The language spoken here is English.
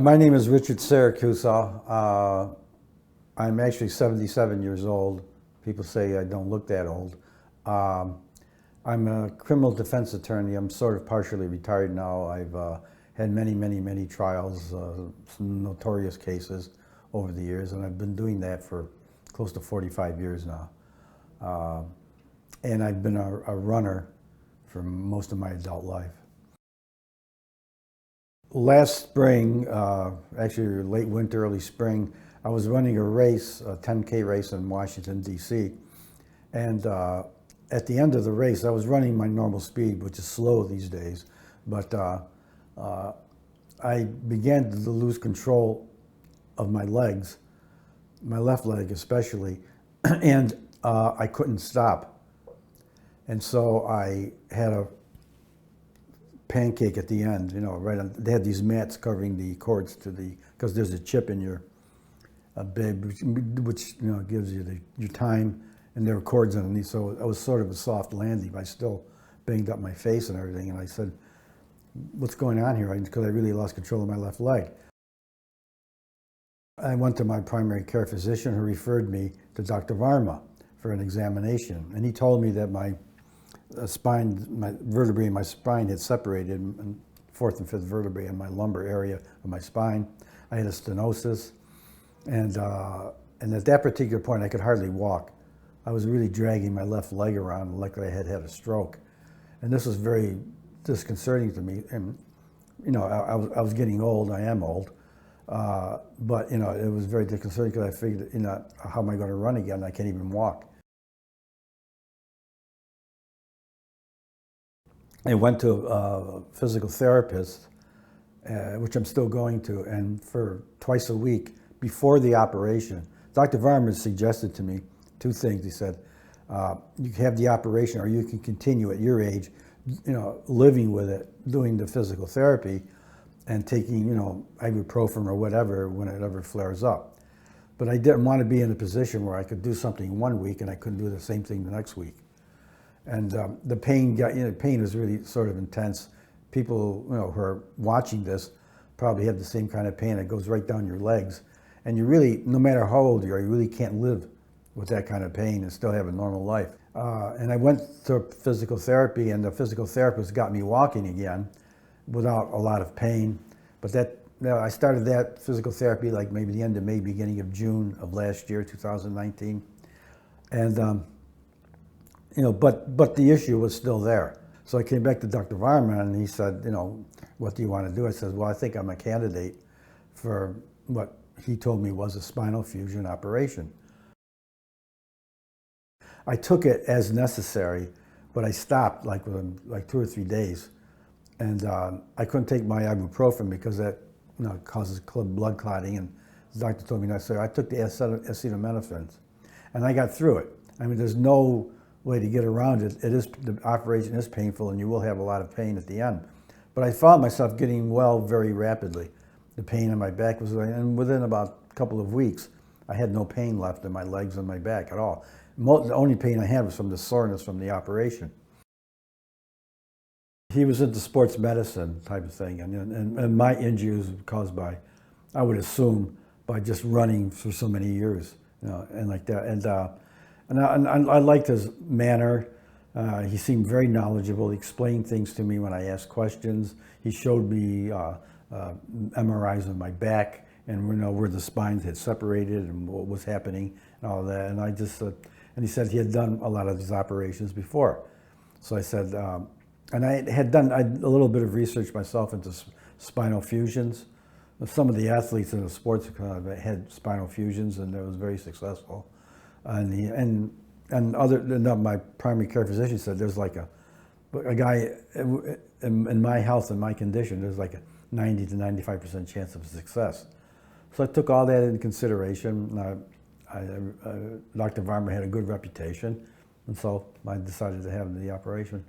My name is Richard Siracusa. I'm actually 77 years old. People say I don't look that old. I'm a criminal defense attorney. I'm sort of partially retired now. I've had many trials, some notorious cases over the years, and I've been doing that for close to 45 years now. And I've been a runner for most of my adult life. Last spring, actually late winter, early spring, I was running a race, a 10K race in Washington, D.C. And at the end of the race, I was running my normal speed, which is slow these days, but I began to lose control of my legs, my left leg especially, and I couldn't stop. And so I had a pancake at the end, you know, right on. They had these mats covering the cords to the, because there's a chip in your bed, which you know gives you your time, and there were cords underneath. So it was sort of a soft landing. But I still banged up my face and everything. And I said, "What's going on here?" Because I really lost control of my left leg. I went to my primary care physician, who referred me to Dr. Varma for an examination, and he told me that my spine, my vertebrae in my spine had separated, and fourth and fifth vertebrae in my lumbar area of my spine. I had a stenosis, and at that particular point, I could hardly walk. I was really dragging my left leg around like I had had a stroke, and this was very disconcerting to me. And you know, I was getting old. I am old, but you know, it was very disconcerting because I figured, you know, how am I going to run again? I can't even walk. I went to a physical therapist, which I'm still going to, and for twice a week before the operation. Dr. Varma suggested to me two things. He said, you can have the operation, or you can continue at your age, you know, living with it, doing the physical therapy, and taking, you know, ibuprofen or whatever when it ever flares up. But I didn't want to be in a position where I could do something one week and I couldn't do the same thing the next week. And the pain pain is really sort of intense. People, you know, who are watching this probably have the same kind of pain that goes right down your legs. And you really, no matter how old you are, you really can't live with that kind of pain and still have a normal life. And I went to physical therapy, and the physical therapist got me walking again without a lot of pain. But I started that physical therapy like maybe the end of May, beginning of June of last year, 2019. And you know, but the issue was still there. So I came back to Dr. Varma, and he said, you know, what do you want to do? I said, well, I think I'm a candidate for what he told me was a spinal fusion operation. I took it as necessary, but I stopped like within like 2 or 3 days, and I couldn't take my ibuprofen because that, you know, causes blood clotting. And the doctor told me not to. So I took the acetaminophen, and I got through it. I mean, there's no way to get around it. The operation is painful, and you will have a lot of pain at the end. But I found myself getting well very rapidly. The pain in my back was, and within about a couple of weeks, I had no pain left in my legs and my back at all. The only pain I had was from the soreness from the operation. He was into sports medicine type of thing, and my injury was caused by, I would assume, by just running for so many years, you know, and like that. And I liked his manner. He seemed very knowledgeable. He explained things to me when I asked questions. He showed me MRIs of my back and, you know, where the spines had separated and what was happening and all that. And I just, and he said he had done a lot of these operations before. So I said, and I had done a little bit of research myself into spinal fusions. Some of the athletes in the sports had spinal fusions, and it was very successful. And my primary care physician said there's like a guy in my health and my condition, there's like a 90 to 95% chance of success. So I took all that into consideration. Dr. Varma had a good reputation, and so I decided to have the operation.